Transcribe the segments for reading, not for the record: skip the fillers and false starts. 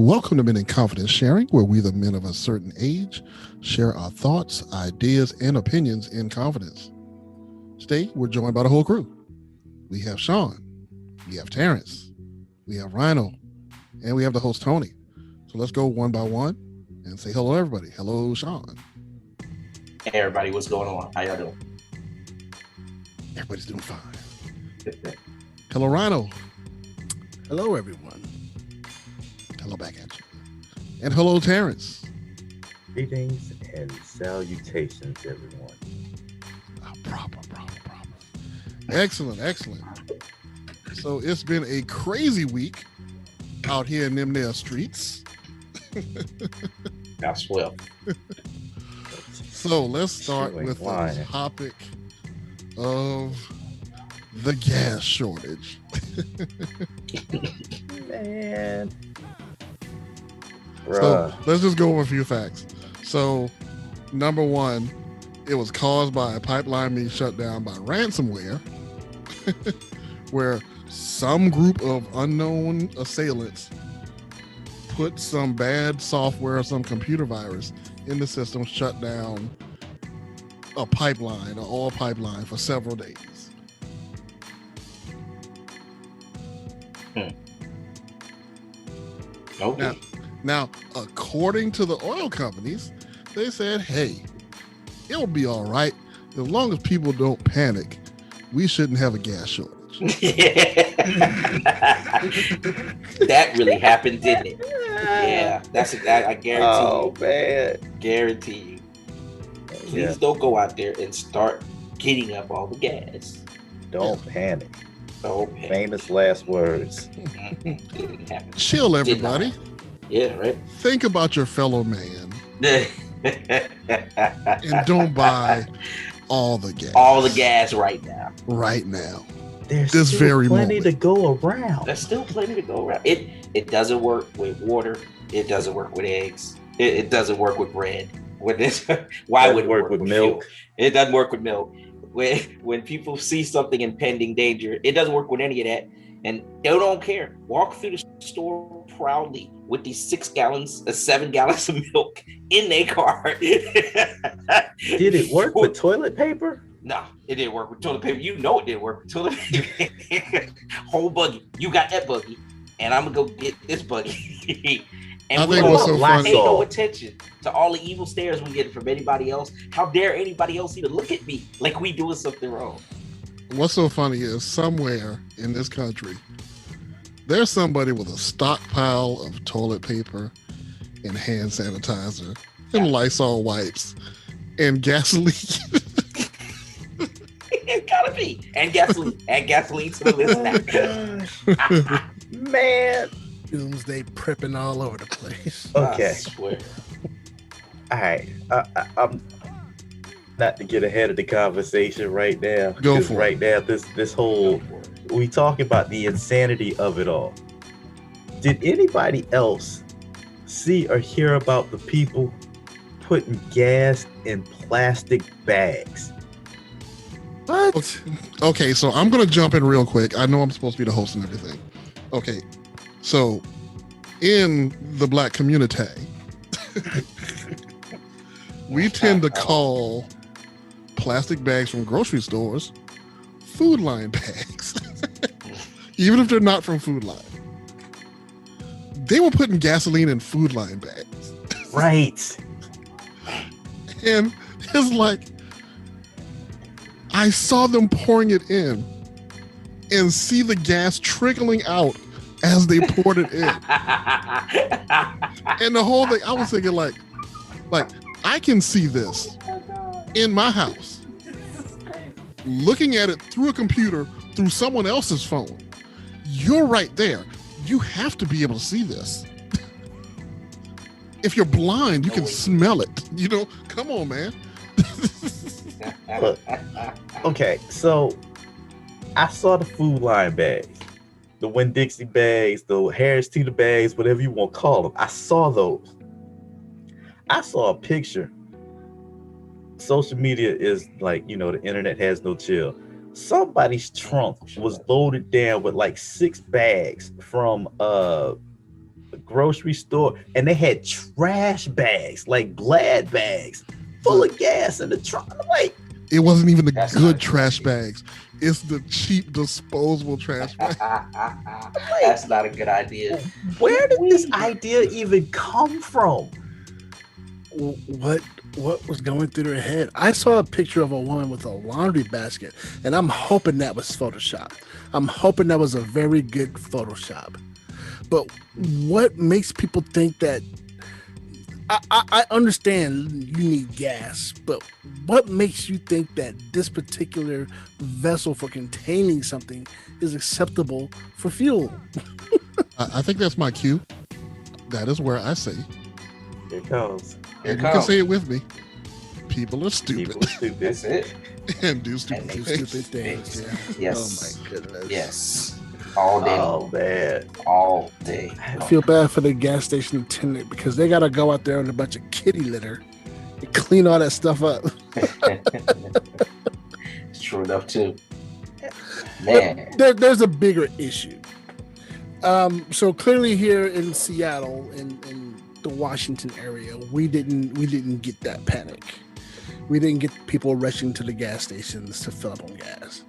Welcome to Men in Confidence Sharing, where we, the men of a certain age, share our thoughts, ideas, and opinions in confidence. Today, we're joined by the whole crew. We have Sean, we have Terrence, we have Rhino, and we have the host, Tony. So let's go one by one and say hello, everybody. Hello, Sean. Hey, everybody, what's going on? How y'all doing? Everybody's doing fine. Hello, Rhino. Hello, everyone. Hello back at you. And hello, Terrence. Greetings and salutations, everyone. Proper. Excellent. So it's been a crazy week out here in them there streets. I swear. So let's start with the topic of the gas shortage. Man. So let's just go over a few facts. So, number one, it was caused by a pipeline being shut down by ransomware, where some group of unknown assailants put some bad software or some computer virus in the system, shut down a pipeline, an oil pipeline, for several days. Okay. Now, according to the oil companies, they said, hey, it'll be all right. As long as people don't panic, we shouldn't have a gas shortage. That really happened, didn't it? Yeah, I guarantee you. Oh, man. Guarantee you. Please don't go out there and start getting up all the gas. Don't panic. Don't panic. Famous last words. Didn't happen. Chill, everybody. Yeah, right. Think about your fellow man and don't buy all the gas. All the gas right now. Right now. There's This still very plenty moment. to go around. There's still plenty to go around. It doesn't work with water. It doesn't work with eggs. It doesn't work with bread. Why would it work with milk? Fuel? It doesn't work with milk. When people see something impending danger, it doesn't work with any of that. And they don't care. Walk through the store proudly with these 7 gallons of milk in their car. Did it work with toilet paper? No, it didn't work with toilet paper. You know it didn't work with toilet paper. Whole buggy. You got that buggy, and I'm gonna go get this buggy. And I we think don't what's so funny- pay no attention to all the evil stares we get from anybody else. How dare anybody else even look at me like we doing something wrong? What's so funny is somewhere in this country, there's somebody with a stockpile of toilet paper and hand sanitizer and Lysol wipes and gasoline. It gotta be. And gasoline. Add gasoline to the list now. Man. Doomsday prepping all over the place. Okay. I swear. All right. I'm not to get ahead of the conversation right now. Go 'cause for right it. now, this whole we talking about the insanity of it all. Did anybody else see or hear about the people putting gas in plastic bags? What? Okay, so I'm going to jump in real quick. I know I'm supposed to be the host and everything. Okay, so in the Black community, we tend to call plastic bags from grocery stores Food Line bags, even if they're not from Food Line. They were putting gasoline in Food Line bags. Right. And it's like, I saw them pouring it in and see the gas trickling out as they poured it in. And the whole thing, I was thinking like I can see this in my house, looking at it through a computer, through someone else's phone. You're right there. You have to be able to see this. If you're blind, you can smell it. You know, come on, man. Look, okay, so I saw the Food Line bags, the Winn-Dixie bags, the Harris Teeter bags, whatever you want to call them. I saw those. I saw a picture. Social media is like, you know, the internet has no chill. Somebody's trunk was loaded down with like 6 bags from grocery store, and they had trash bags, like Glad bags, full of gas in the trunk. I'm like, It wasn't even the That's good not- trash bags. It's the cheap disposable trash bags. That's not a good idea. where did this idea even come from? What was going through their head? I saw a picture of a woman with a laundry basket, and I'm hoping that was Photoshop. I'm hoping that was a very good Photoshop. But what makes people think that? I understand you need gas, but what makes you think that this particular vessel for containing something is acceptable for fuel? I think that's my cue. That is where I say, Here it comes. Here and it you can comes. say it with me. People are stupid People are stupid. That's it. and do stupid And they things. Stupid things. Yeah. Yes. Oh my goodness. Yes. All day. Oh man. All day. I feel bad for the gas station attendant because they got to go out there in a bunch of kitty litter and clean all that stuff up. It's true enough too. Man. There's a bigger issue. So clearly here in Seattle, in the Washington area, we didn't get that panic. We didn't get people rushing to the gas stations to fill up on gas.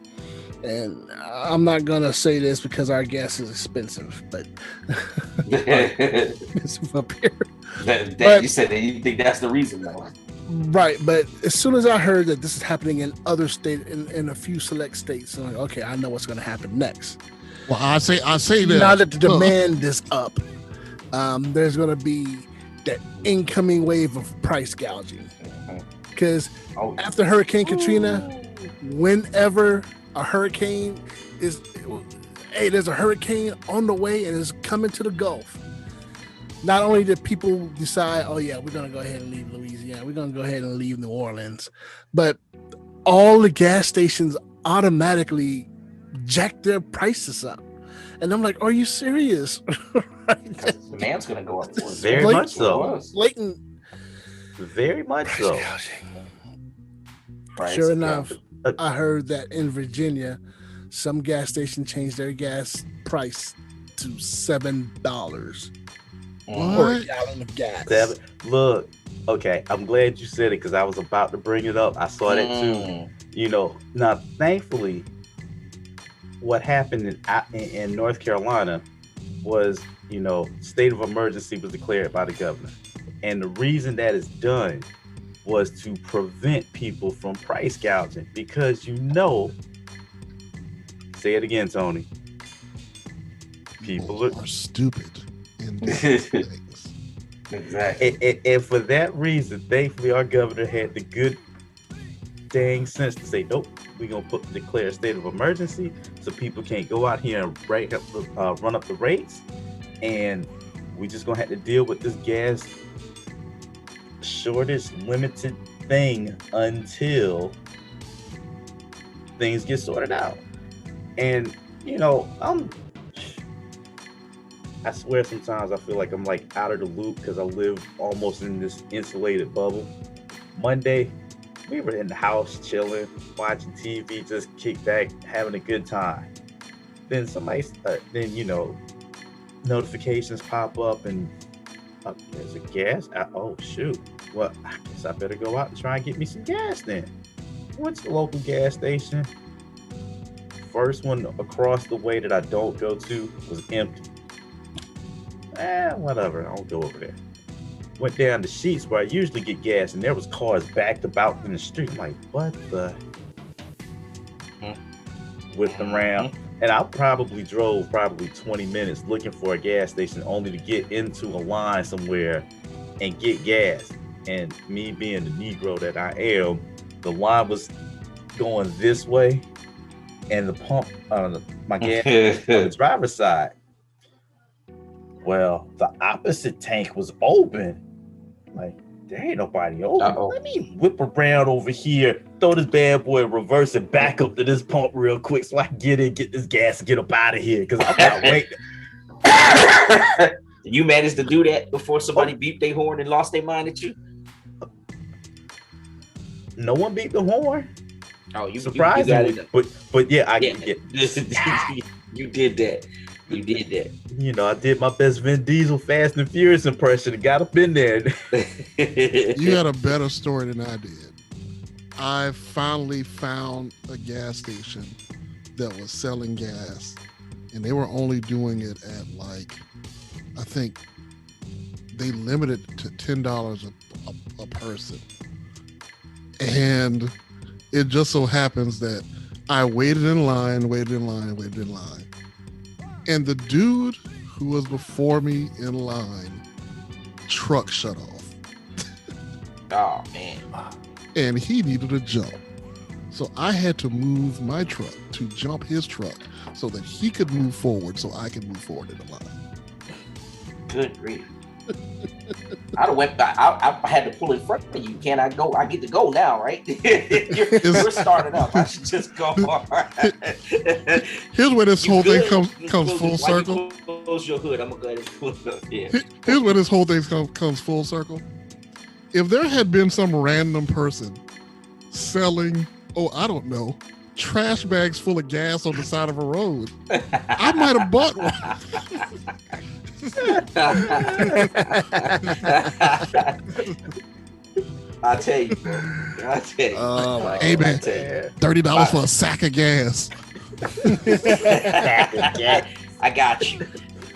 And I'm not gonna say this because our gas is expensive, but expensive up here. that you said that you think that's the reason though. Right, but as soon as I heard that this is happening in other states, in a few select states, I'm like, okay, I know what's going to happen next. Well, I say that. Now that the demand is up, there's going to be that incoming wave of price gouging. Because Oh, after Hurricane Katrina, whenever a hurricane is, hey, there's a hurricane on the way and it's coming to the Gulf. Not only did people decide, oh yeah, we're gonna go ahead and leave Louisiana, we're gonna go ahead and leave New Orleans, but all the gas stations automatically jack their prices up, and I'm like, are you serious? Right? demand's gonna go up. Very Like- much so. Blatant Very much price so. gouging. Price Sure gouging. enough, I heard that in Virginia, some gas station changed their gas price to $7 for a What? gallon of gas. Seven. Look, okay, I'm glad you said it because I was about to bring it up. I saw that too. Mm. You know, now thankfully, what happened in North Carolina was, you know, state of emergency was declared by the governor, and the reason that is done was to prevent people from price gouging because say it again, Tony. People are stupid in these things. Exactly. And for that reason, thankfully, our governor had the good dang sense to say, nope, we're going to declare a state of emergency so people can't go out here and run up the rates. And we just going to have to deal with this gas shortage limited thing until things get sorted out. And, you know, I swear sometimes I feel like I'm like out of the loop because I live almost in this insulated bubble. Monday, we were in the house chilling, watching TV, just kick back, having a good time. Then notifications pop up and there's a gas. Oh shoot! Well, I guess I better go out and try and get me some gas then. Went to the local gas station. First one across the way that I don't go to was empty. Whatever, I'll go over there. Went down the Sheets where I usually get gas, and there was cars backed about in the street. I'm like, what the? Whipped around, and I probably drove 20 minutes looking for a gas station only to get into a line somewhere and get gas. And me being the Negro that I am, the line was going this way, and the pump, my gas on the driver's side. Well, the opposite tank was open. Like, there ain't nobody open. Uh-oh. Let me whip around over here, throw this bad boy in reverse and back up to this pump real quick so I can get in, get this gas, and get up out of here because I'm not waiting. You managed to do that before somebody beeped their horn and lost their mind at you? No one beat the horn. Oh, you Surprisingly, got it. but yeah, You did that. You did that. You know, I did my best Vin Diesel Fast and Furious impression and got up in there. You had a better story than I did. I finally found a gas station that was selling gas, and they were only doing it at like, I think they limited it to $10 a person. And it just so happens that I waited in line. And the dude who was before me in line, truck shut off. Oh man. And he needed a jump. So I had to move my truck to jump his truck so that he could move forward so I could move forward in the line. Good grief. I'd have went back. I had to pull in front of you. Can I go? I get to go now, right? You're starting up. I should just go. Here's where this whole thing comes full circle. Close your hood. I'm gonna go ahead and pull it up. Yeah. Here's where this whole thing comes full circle. If there had been some random person selling, I don't know, trash bags full of gas on the side of a road, I might have bought one. I tell you, bro. I tell you. Oh my Hey man, God. $30 for a sack of gas. I got you.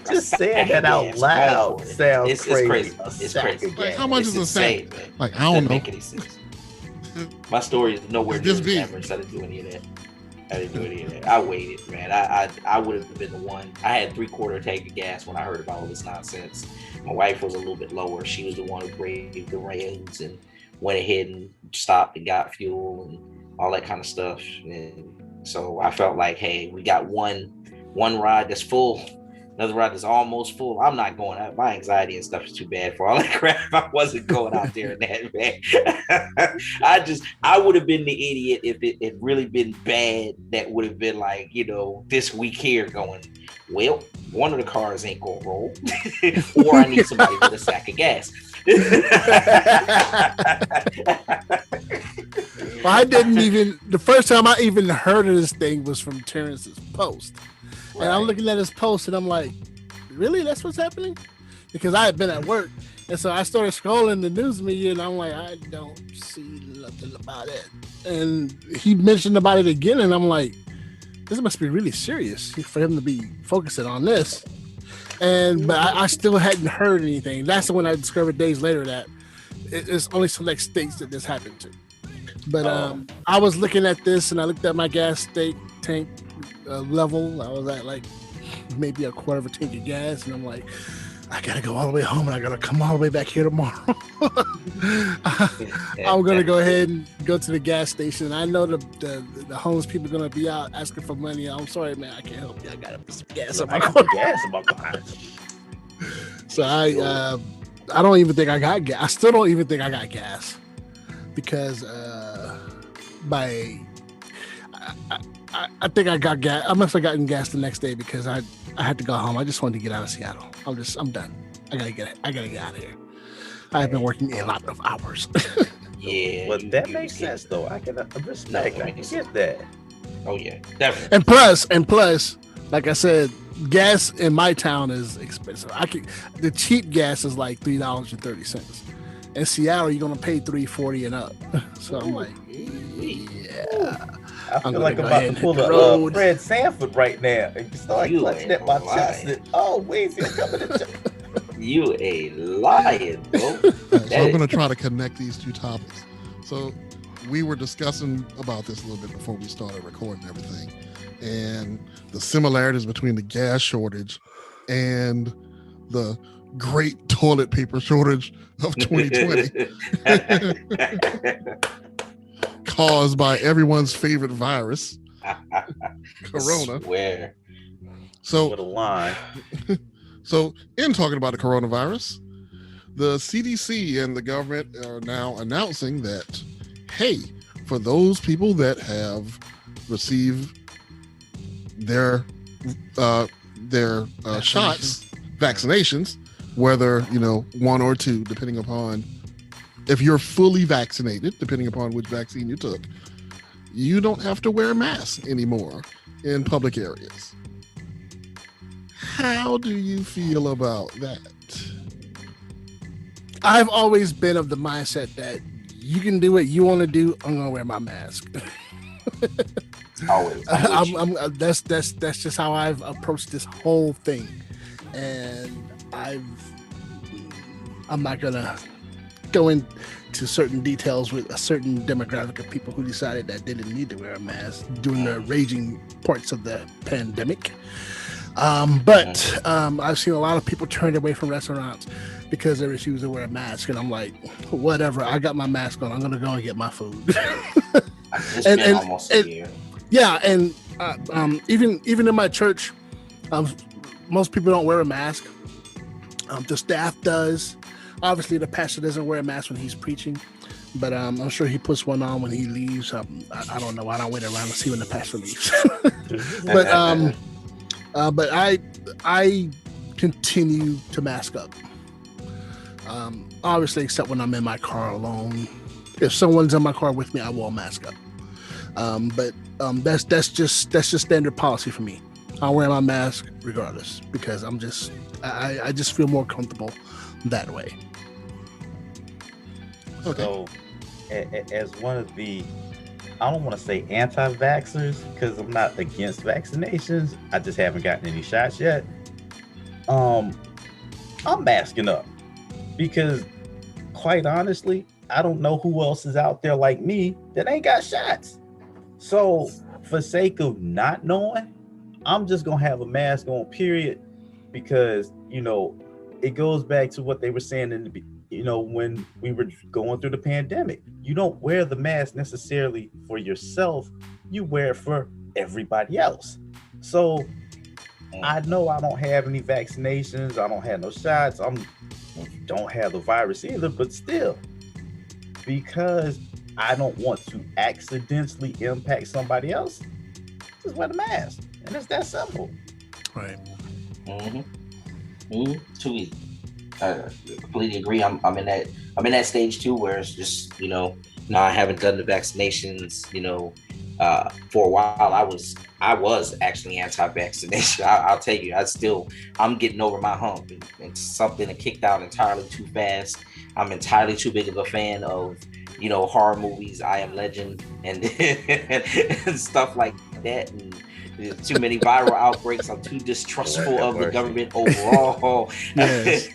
Just saying that out loud sounds It's crazy. crazy. It's crazy. Like, how much It's is a insane, sack? man. Like, I don't Doesn't know. make any sense. My story is nowhere It's near this as big. glamorous. I didn't do any of that. I waited, man. I would have been the one. I had 3/4 tank of gas when I heard about all this nonsense. My wife was a little bit lower. She was the one who braved the rains and went ahead and stopped and got fuel and all that kind of stuff. And so I felt like, hey, we got one ride that's full, another ride that's almost full. I'm not going out. My anxiety and stuff is too bad for all that crap. I wasn't going out there in that, man. I would have been the idiot if it had really been bad. That would have been like, this week here going, well, one of the cars ain't gonna roll, or I need somebody with a sack of gas. Well, I didn't even. The first time I even heard of this thing was from Terrence's post, and I'm looking at his post, and I'm like, "Really? That's what's happening?" Because I had been at work, and so I started scrolling the news media, and I'm like, "I don't see nothing about it." And he mentioned about it again, and I'm like, "This must be really serious for him to be focusing on this." But I still hadn't heard anything. That's when I discovered days later that it's only select states that this happened to. But I was looking at this, and I looked at my gas tank level. I was at like maybe 1/4 of a tank of gas, and I'm like, I gotta go all the way home, and I gotta come all the way back here tomorrow. I'm gonna go ahead and go to the gas station. I know the homeless people are gonna be out asking for money. I'm sorry, man, I can't help you. I gotta put some gas in my car. So I don't even think I got gas. I still don't even think I got gas because I think I got gas. I must have gotten gas the next day because I had to go home. I just wanted to get out of Seattle. I'm done. I gotta get out of here. I have been working a lot of hours. Yeah. But that makes sense, though. I can respect. I can get that. Oh yeah, definitely. And plus, like I said, gas in my town is expensive. The cheap gas is like $3.30. In Seattle, you're gonna pay $3.40 and up. So I'm like, yeah. I feel like I'm about to pull a Fred Sanford right now and start clutching at my chest. And, wait, he's coming to You a lion, bro. So I'm going to try to connect these two topics. So we were discussing about this a little bit before we started recording everything, and the similarities between the gas shortage and the great toilet paper shortage of 2020 caused by everyone's favorite virus, Corona. Where? So, with a line. So, in talking about the coronavirus, the CDC and the government are now announcing that, hey, for those people that have received their shots, vaccinations, whether, one or two, depending upon if you're fully vaccinated, depending upon which vaccine you took, you don't have to wear a mask anymore in public areas. How do you feel about that? I've always been of the mindset that you can do what you want to do. I'm gonna wear my mask. Always. That's just how I've approached this whole thing, and I'm not gonna go into certain details with a certain demographic of people who decided that they didn't need to wear a mask during the raging parts of the pandemic. But I've seen a lot of people turned away from restaurants because they refuse to wear a mask, and I'm like, whatever. I got my mask on. I'm gonna go and get my food. It's been almost a year. Yeah, and even in my church, most people don't wear a mask. The staff does. Obviously, the pastor doesn't wear a mask when he's preaching, but I'm sure he puts one on when he leaves. I don't know. I don't wait around to see when the pastor leaves. But I continue to mask up. Obviously, except when I'm in my car alone. If someone's in my car with me, I will mask up. But that's just standard policy for me. I'll wear my mask regardless because I just feel more comfortable that way. Okay. So, as one of the, I don't want to say anti-vaxxers because I'm not against vaccinations. I just haven't gotten any shots yet. I'm masking up because, quite honestly, I don't know who else is out there like me that ain't got shots. So, for sake of not knowing, I'm just gonna have a mask on, period, because it goes back to what they were saying when we were going through the pandemic. You don't wear the mask necessarily for yourself, you wear it for everybody else. So I know I don't have any vaccinations, I don't have no shots, don't have the virus either, but still, because I don't want to accidentally impact somebody else, just wear the mask. And it's that simple. Right. Too easy. I completely agree. I'm in that stage too, where it's just no, I haven't done the vaccinations. For a while I was actually anti-vaccination. I'll tell you, I'm getting over my hump, and something that kicked out entirely too fast. I'm entirely too big of a fan of horror movies, I Am Legend, and stuff like that, and there's too many viral outbreaks. I'm too distrustful of the government overall. Yes.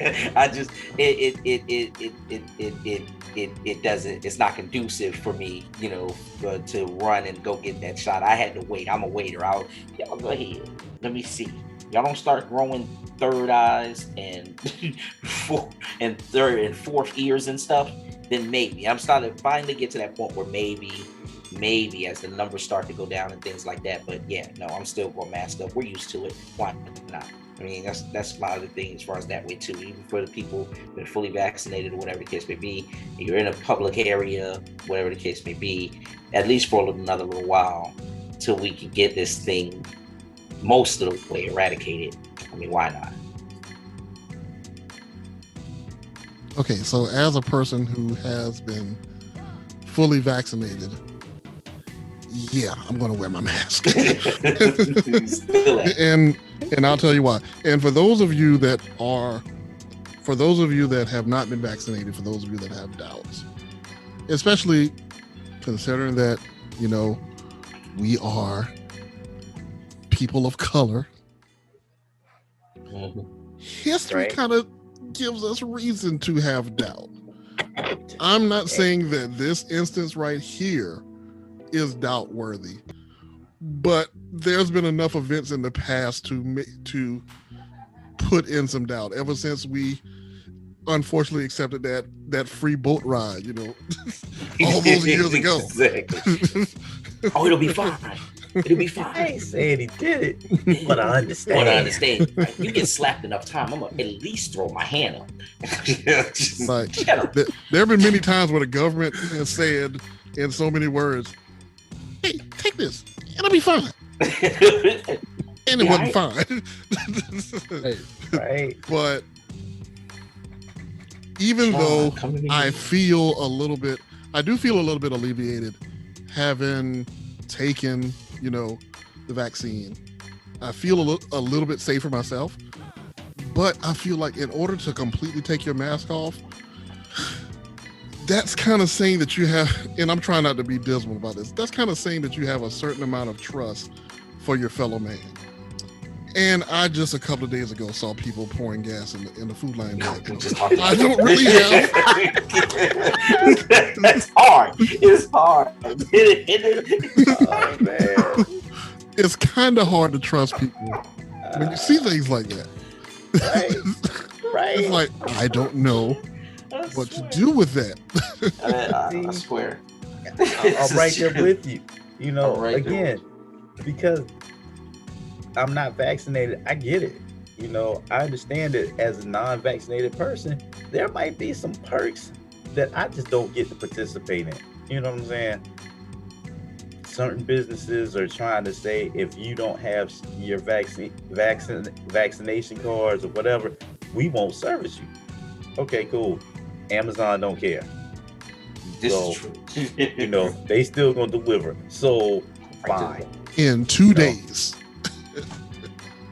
It doesn't, it's not conducive for me, to run and go get that shot. I had to wait. I'm a waiter. Y'all go ahead. Let me see. Y'all don't start growing third eyes and third and fourth ears and stuff, then maybe. I'm starting to finally get to that point where maybe as the numbers start to go down and things like that. But yeah, no, I'm still going to mask up. We're used to it. Why not? I mean, that's my other thing as far as that way too. Even for the people that are fully vaccinated or whatever the case may be, you're in a public area, whatever the case may be, at least for another little while till we can get this thing most of the way eradicated. I mean, why not? Okay, so as a person who has been fully vaccinated, yeah, I'm going to wear my mask. and I'll tell you why. And for those of you that have not been vaccinated, for those of you that have doubts, especially considering that, we are people of color, history kind of gives us reason to have doubt. I'm not saying that this instance right here is doubt worthy, but there's been enough events in the past to put in some doubt ever since we unfortunately accepted that free boat ride, all those years ago. Exactly. Oh, it'll be fine. It'll be fine. I ain't saying he did it, but I understand. Right? You get slapped enough time, I'm gonna at least throw my hand up. Like, there have been many times where the government has said in so many words, "Hey, take this, it'll be fine," and it wasn't fine. Right. But even though I do feel a little bit alleviated having taken, the vaccine, I feel a little bit safer myself But I feel like in order to completely take your mask off, that's kind of saying that you have, and I'm trying not to be dismal about this, that's kind of saying that you have a certain amount of trust for your fellow man. And I just a couple of days ago saw people pouring gas in the Food Lion bag. I don't really have. That's hard. It's hard. Oh man. It's kind of hard to trust people when you see things like that. Right. It's like, I don't know what to do with that. I swear. I'm right there with you. You know, I'm right again, because I'm not vaccinated, I get it. You know, I understand that as a non-vaccinated person, there might be some perks that I just don't get to participate in. You know what I'm saying? Certain businesses are trying to say if you don't have your vaccination cards or whatever, we won't service you. Okay, cool. Amazon don't care. This So, is true. You know, they still gonna deliver. So fine. In 2 days.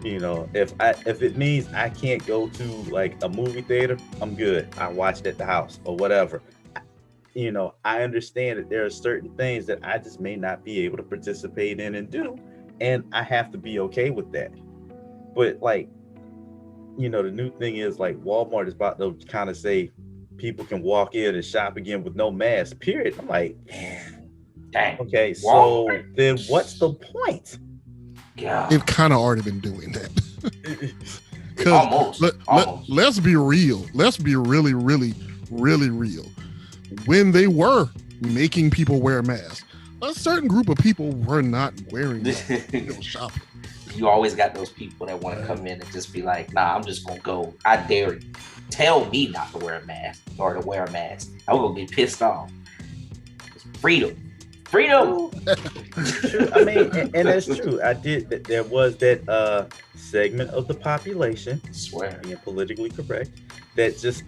You know, if it means I can't go to like a movie theater, I'm good. I watched at the house or whatever. You know, I understand that there are certain things that I just may not be able to participate in and do, and I have to be okay with that. But like, you know, the new thing is like Walmart is about to kind of say people can walk in and shop again with no mask, period. I'm like, man, Dang. okay, so Walmart? then what's the point? Yeah. They've kind of already been doing that. 'Cause Almost. Almost. let's be real. Let's be really, really, really real. When they were making people wear masks, a certain group of people were not wearing masks. They were shopping. You always got those people that want to come in and just be like, nah, I'm just gonna go. I dare you. Tell me not to wear a mask or to wear a mask. I'm gonna get pissed off. It's freedom. Freedom. I mean, and that's true. I did that. There was that segment of the population, I swear. being politically correct, that just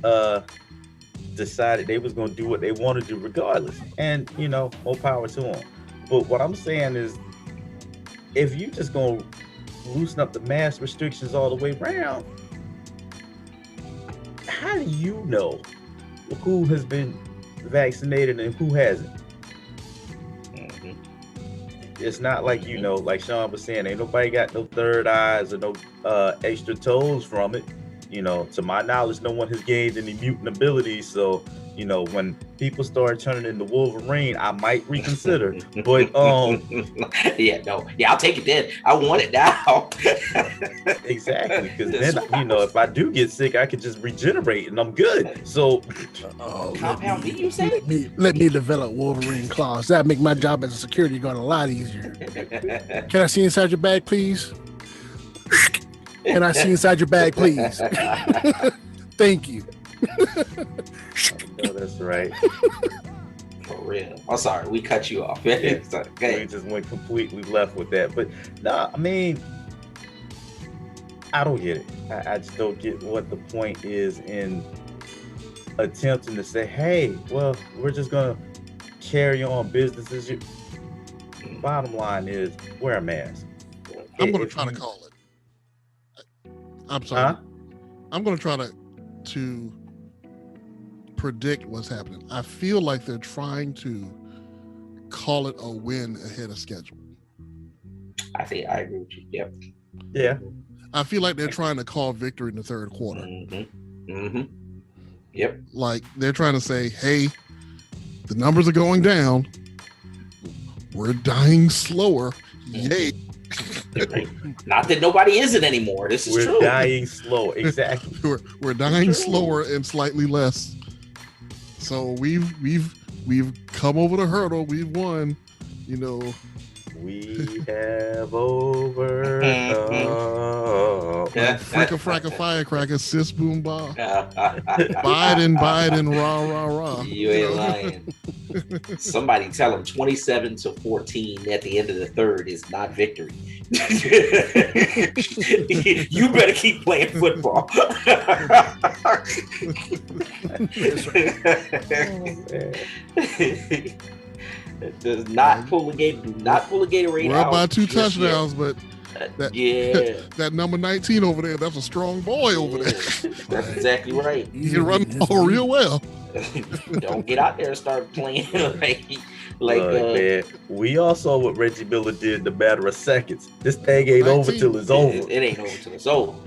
decided they was going to do what they want to do regardless. And, you know, more power to them. But what I'm saying is, if you just going to loosen up the mask restrictions all the way around, how do you know who has been vaccinated and who hasn't? Mhm. It's not like, you know, like Sean was saying, ain't nobody got no third eyes or no extra toes from it. You know, to my knowledge, no one has gained any mutant abilities. So, you know, when people start turning into Wolverine, I might reconsider. But yeah, no, yeah, I'll take it then. I want it now. exactly, because then, you know, if I do get sick, I can just regenerate and I'm good. So, Compound V, you said? Let me develop Wolverine claws. That'd make my job as a security guard a lot easier. Can I see inside your bag, please? Can I see inside your bag, please? Thank you. no, that's right. For real. I'm sorry, we cut you off. Yeah. Sorry. We Okay. just went completely left with that. But no, I mean, I don't get it. I just don't get what the point is in attempting to say, hey, well, we're just going to carry on business as usual. Bottom line is, wear a mask. I'm going to If try to you- call it. I'm sorry. Huh? I'm going to try to predict what's happening. I feel like they're trying to call it a win ahead of schedule. I agree with you. Yep. Yeah. I feel like they're trying to call victory in the third quarter. Mm-hmm. Mm-hmm. Yep. Like they're trying to say, hey, the numbers are going down. We're dying slower. Yay. Not that nobody isn't anymore. This is We're true. dying slow. Exactly. We're dying True. slower and slightly less. So we've come over the hurdle. We've won. You know, We have overcome. fricka fracka firecracker, sis boom ba. Biden, rah rah rah. You ain't lying. Somebody tell him 27-14 at the end of the third is not victory. You better keep playing football. Does not pull a Gatorade. Do not pull a Gatorade We're out about 2 just yet. touchdowns, but That, Yeah. that number 19 over there, that's a strong boy over there. That's exactly right. He can run the ball real well. Don't get out there and start playing like Look, man, we all saw what Reggie Miller did in a matter of seconds. This thing ain't over till it's over. It ain't over till it's over.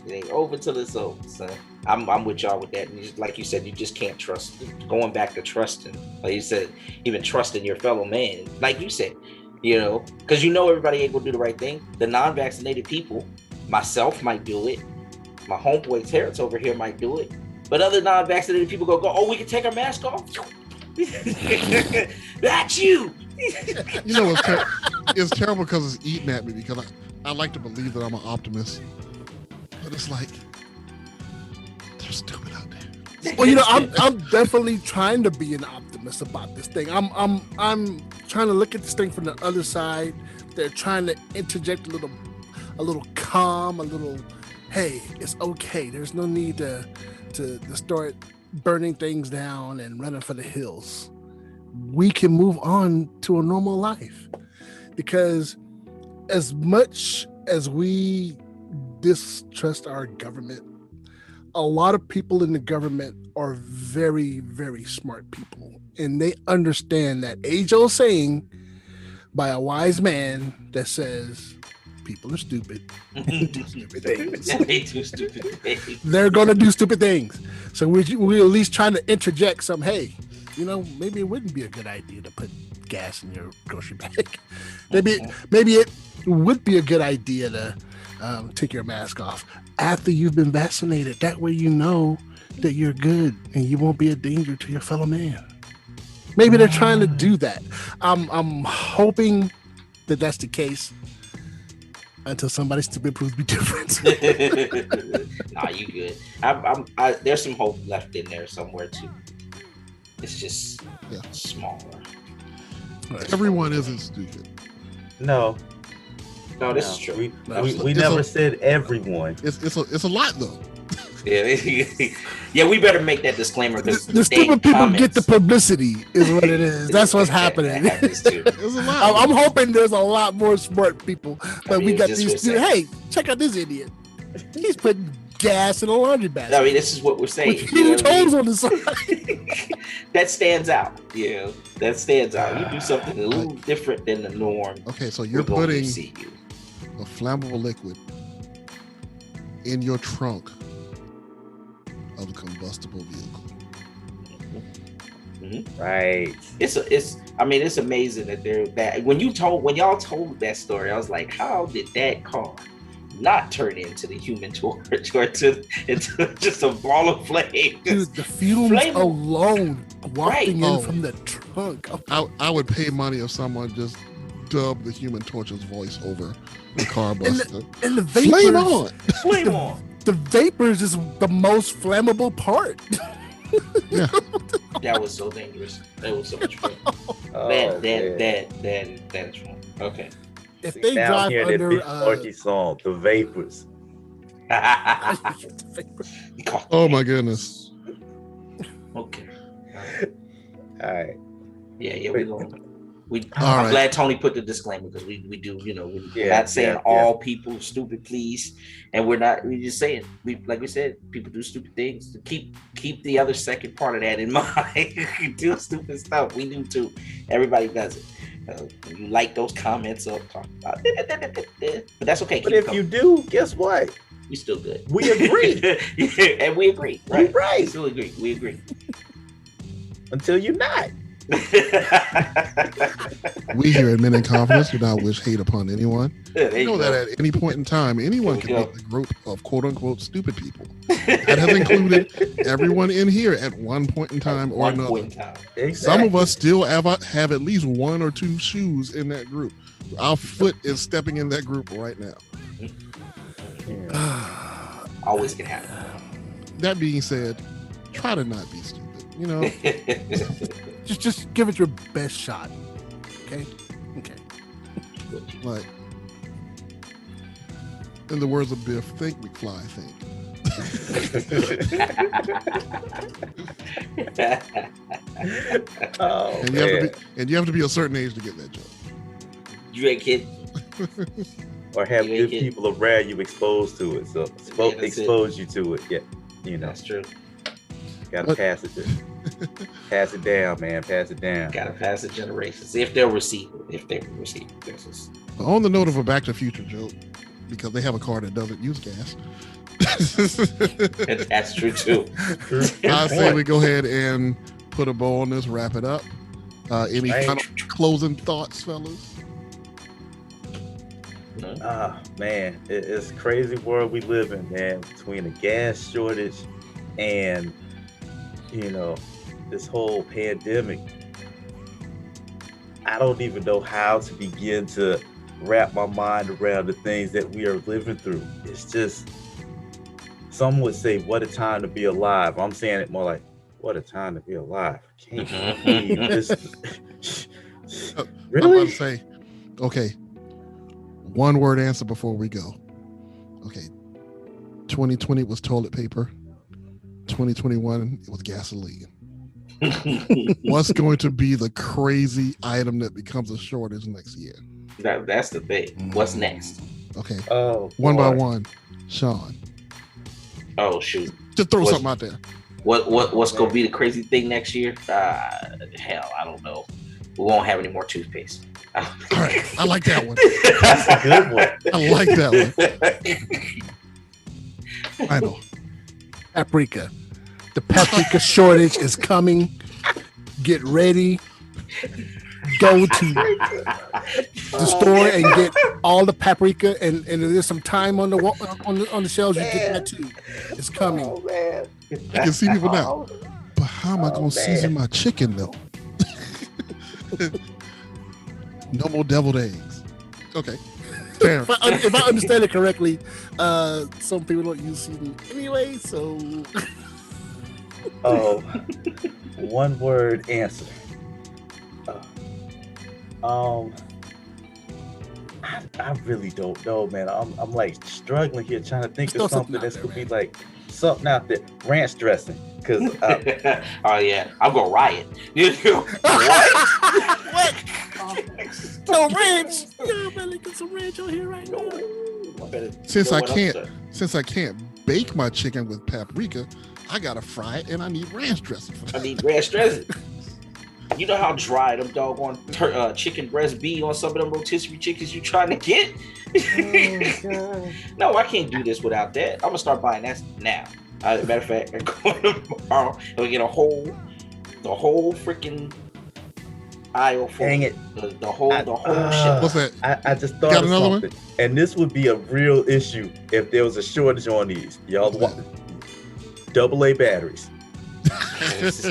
It ain't over till it's over, son. I'm with y'all with that. And just, like you said, you just can't trust. Going back to trusting, like you said, even trusting your fellow man. Like you said, because everybody ain't gonna do the right thing. The non-vaccinated people, myself might do it. My homeboy Terrence over here might do it. But other non-vaccinated people go, oh, we can take our mask off? That's you. It's terrible because it's eating at me because I like to believe that I'm an optimist. But it's like, they're stupid out there. Well, I'm definitely trying to be an optimist about this thing. I'm trying to look at this thing from the other side. They're trying to interject a little calm, a little, hey, it's okay. There's no need to start burning things down and running for the hills. We can move on to a normal life, because as much as we distrust our government, a lot of people in the government are very, very smart people, and they understand that age-old saying by a wise man that says people are stupid and do stupid things. They do stupid things. They're gonna do stupid things. So we're at least trying to interject some, hey, maybe it wouldn't be a good idea to put gas in your grocery bag. Maybe it would be a good idea to take your mask off after you've been vaccinated. That way you know that you're good and you won't be a danger to your fellow man. Maybe they're trying to do that. I'm hoping that that's the case until somebody stupid proves me different. Nah, you good. There's some hope left in there somewhere too. It's just smaller. Everyone isn't stupid. No, this is true. We never said everyone. It's a lot though. Yeah, we better make that disclaimer because the stupid people get the publicity, is what it is. That's what's happening. It's a lot. I'm hoping there's a lot more smart people, but we got these. Hey, check out this idiot. He's putting gas in a laundry basket. I mean, this is what we're saying. With huge holes on the side. That stands out. That stands out. You do something a little different than the norm. Okay, so you're putting a flammable liquid in your trunk of a combustible vehicle. Mm-hmm. Right. It's amazing that when y'all told that story, I was like, how did that car not turn into the Human Torch or into just a ball of flame? Dude, the fumes alone wafting in from the trunk. I would pay money if someone just dubbed the Human Torch's voice over the car buster. And the vapors, flame on. The vapors is the most flammable part. Yeah. That was so dangerous. That was so much fun. That's wrong. Okay. If they drive under that big song, The Vapors. Oh my goodness. Okay. All right. Yeah, we're going. I'm glad Tony put the disclaimer because we do, we're not saying all people are stupid, please, and we're just saying like we said, people do stupid things. Keep the other second part of that in mind. You do stupid stuff. We do too. Everybody does it. You like those comments up, talk about it, but that's okay. But if you do, guess what? We still good. We agree, and we agree. Right? Right. We still agree. We agree. Until you're not. We here at Men in Confidence do not wish hate upon anyone. You know that at any point in time, anyone can make a group of quote unquote stupid people. That has included everyone in here at one point in time or another. Exactly. Some of us still have at least one or two shoes in that group. Our foot is stepping in that group right now. Always can happen. That being said, try to not be stupid. Just give it your best shot. Okay. Like, in the words of Biff, think McFly, think. Oh, and you have to be a certain age to get that joke. You ain't kidding. or have You ain't good kidding. people around you exposed to it. So Yeah, that's expose you to it. Yeah, you know, That's true. gotta But- pass it. Pass it down, man. Pass it down. Gotta pass the generations if they'll receive it. If they receive it. This is On the note of a Back to the Future joke, because they have a car that doesn't use gas. that's true too. I say we go ahead and put a bow on this, wrap it up. Any Right. kind of closing thoughts, fellas? Ah, man, it's a crazy world we live in, man. Between the gas shortage and this whole pandemic, I don't even know how to begin to wrap my mind around the things that we are living through. It's just, some would say, what a time to be alive. I'm saying it more like, what a time to be alive. Can't believe this. I'm about Really? to say, okay, one word answer before we go. Okay, 2020 was toilet paper. 2021 it was gasoline. What's going to be the crazy item that becomes a shortage next year? That's the thing. What's next? Okay, Oh, one by boy. one. Sean, Oh shoot. just throw What's- something out there. What's gonna be the crazy thing next year? Hell, I don't know. We won't have any more toothpaste. All right, I like that one. That's a good one. I like that one. I know. Paprika. The paprika shortage is coming. Get ready. Go to the store and get all the paprika, and there's some time on the shelves. You get that too. It's coming. Oh, man. I can see people now. But how am I going to season my chicken though? No more deviled eggs. Okay. Fair. If I understand it correctly, some people don't use seasoning anyway. So Oh, one word answer. I really don't know, man. I'm like struggling here trying to think Throw of something something out that's there, gonna be man. like something out there. Ranch dressing, because Oh yeah, I'm gonna riot. what? No ranch. Yeah, better get some ranch on here right now. Since I can't bake my chicken with paprika, I gotta fry it and I need ranch dressing for I that. need ranch dressing. You know how dry them doggone chicken breast be on some of them rotisserie chickens you trying to get? No, I can't do this without that. I'm gonna start buying that now. Matter of fact, I'm going tomorrow and we get the whole freaking aisle full. dang it. The whole shit. What's that? I just got thought of another one? something, and this would be a real issue if there was a shortage on these. Y'all What's want AA batteries? This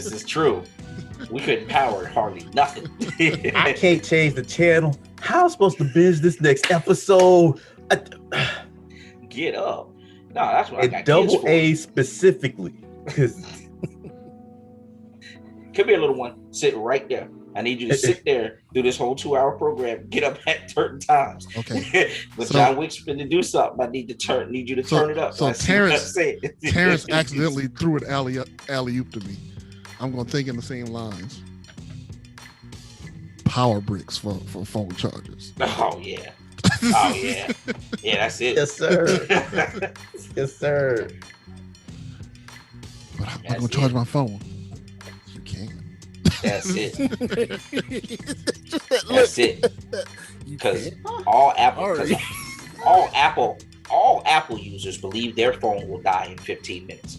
is true. We couldn't power hardly nothing. I can't change the channel. How am I supposed to binge this next episode? Get up. No, that's what I And got. double kids for. A specifically, because Come here, little one. Sit right there. I need you to sit there, do this whole 2-hour program, get up at certain times. Okay. But So- John Wick's finna do something. I need you to So- turn it up. so I see what I'm Terrence- saying. Terrence accidentally threw an alley-oop to me. I'm gonna think in the same lines. Power bricks for phone chargers. Oh yeah. Oh yeah. Yeah, that's it. yes, sir. Yes, sir. But I'm not That's gonna it. charge my phone. You can't. That's it. Just that look. That's it. You Because can't. all Apple, All right. 'cause all Apple users believe their phone will die in 15 minutes.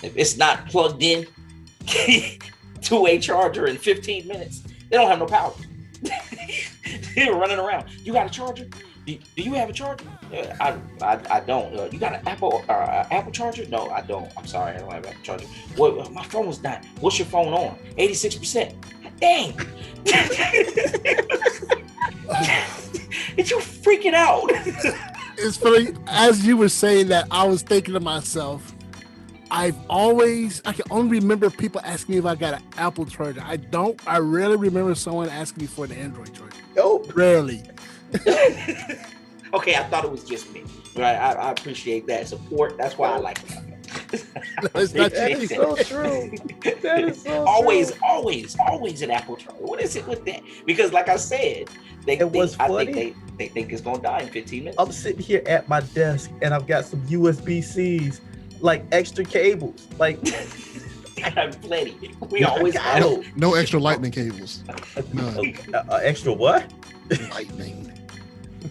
If it's not plugged in to a charger in 15 minutes, they don't have no power. They're running around. You got a charger? Do you have a charger? I don't. You got an Apple charger? No, I don't. I'm sorry, I don't have an Apple charger. What? My phone was dying. What's your phone on? 86%. Dang. Did you freaking out? It's funny. As you were saying that, I was thinking to myself, I can only remember people asking me if I got an Apple charger. I rarely remember someone asking me for an Android charger. Nope. Rarely. Okay, I thought it was just me. Right, I appreciate that support. That's why I like it. It's not That you. is so true. That is so always, true. always an Apple charger. What is it with that? Because, like I said, And what's I funny? think They think it's gonna die in 15 minutes. I'm sitting here at my desk and I've got some USB-Cs, like extra cables. Like, I have plenty. We I always got have. it. No extra lightning cables. None. Extra what? Lightning.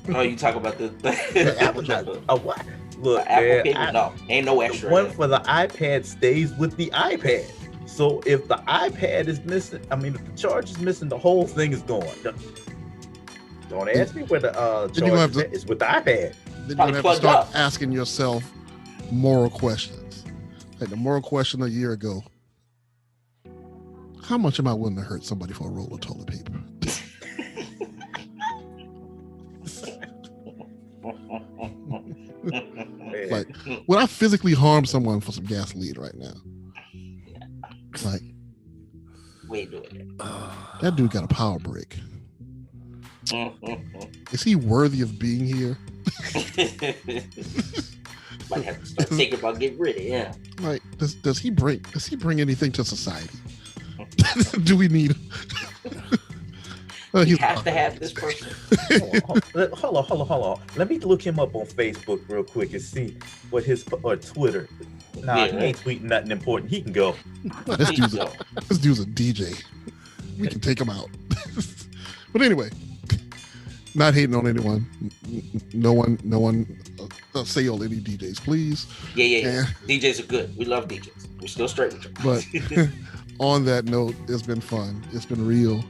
No, you talk about the What? Look, Apple man, cable. No, ain't no the extra. one for the iPad stays with the iPad. So if the iPad is missing, I mean, if the charge is missing, the whole thing is gone. Don't ask me where the Then you gonna have charge is with the iPad. Then you're Probably gonna have to plugged start up. asking yourself moral questions. Like the moral question a year ago: how much am I willing to hurt somebody for a roll of toilet paper? Man. Like, would I physically harm someone for some gasoline right now? Like, We ain't doing that dude got a power break. it. Is he worthy of being here? Might have to start thinking about getting rid of him. Like, does he bring anything to society? Do we need? You He's have to have this person. Hold on. Let me look him up on Facebook real quick and see what his or Twitter. Nah, Yeah, he right. ain't tweeting nothing important. He can go. this dude's So, this dude's a DJ. We can take him out. But anyway, not hating on anyone. No one assail any DJs, please. yeah. DJs are good. We love DJs. We're still straight with them. But on that note, it's been fun. It's been real.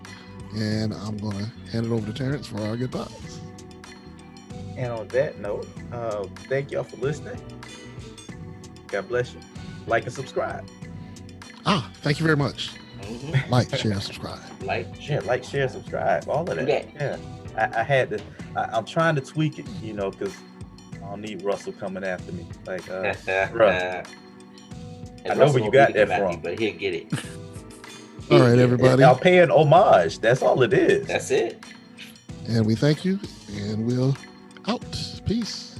And I'm going to hand it over to Terrence for our goodbyes. And on that note, thank y'all for listening. God bless you. Like and subscribe. Thank you very much. Mhm. Like, share, subscribe. Like, Yeah, like, share, subscribe, all of that. Do that. Yeah, I had to. I'm trying to tweak it, because I don't need Russell coming after me. Like, bruh. And I know where Russell you got will beat that him at from. you, but he'll get it. All right, everybody. I'm paying homage. That's all it is. That's it. And we thank you. And we'll out. Peace.